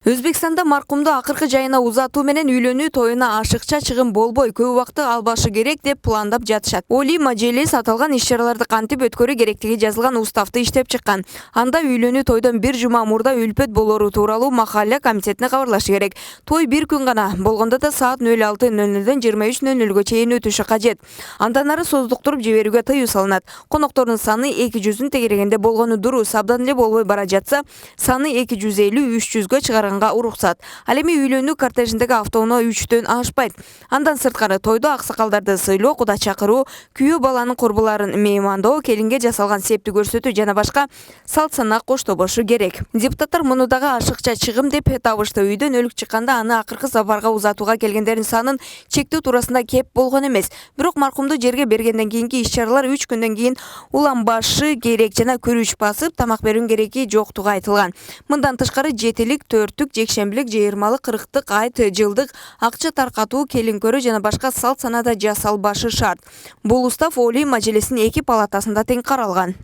Өзбекстанда маркумду акыркы жайына узатуу менен үйлөнүү тоюна ашыкча чыгым болбой, көп убакыт албашы керек деп пландап жатышат. Олий Majlis аталган иш-чараларды кантип өткөрүү керектиги жазылган уставты иштеп чыккан. Анда үйлөнүү тойдон бир жума мурда үлпөт болору тууралуу махалла комитетине кабарлашы керек. Той бир күн гана болгондо да саат 06:00дөн 23:00га чейин өтүшү кажет. Андан ары создуктуруп жиберүүгө тыюу салынат. Коноктордун саны 200-үн тегерегенде болгону дурус, абдан эле болбой бара жатса, саны 250-300гө чыгарганга уруксат. Ал эми үйлөнүү кортежиндеги автоуноо 3төн ашпайт. Андан сырткары тойдо аксакалдарды сыйлоо, куда чакыруу, күйөө баланын курбуларын меймандоо, келинге жасалган септи көрсөтүү жана башка салт санак коштобошу керек. Депутаттар муну дагы ашыкча чыгым деп табышты. Үйдөн өлүк чыкканда аны акыркы сапарга узатууга келгендердин санын чектөө туурасында кеп болгон эмес. Бирок маркумду жерге бергенден кийинки иш-чаралар 3 күндөн кийин уланбашы керек жана күрүч басып, тамак берүүнүн кереги жоктугу айтылган. Мындан тышкары жетилик, төрттүк, жекшембилик, жыйырмалык, кырктык, айт, жылдык, акча таркатуу, келин көрүү жана башка салт санада жасалбашы шарт. Бул устав Олий Majlisинин 2 палатасында тең каралган.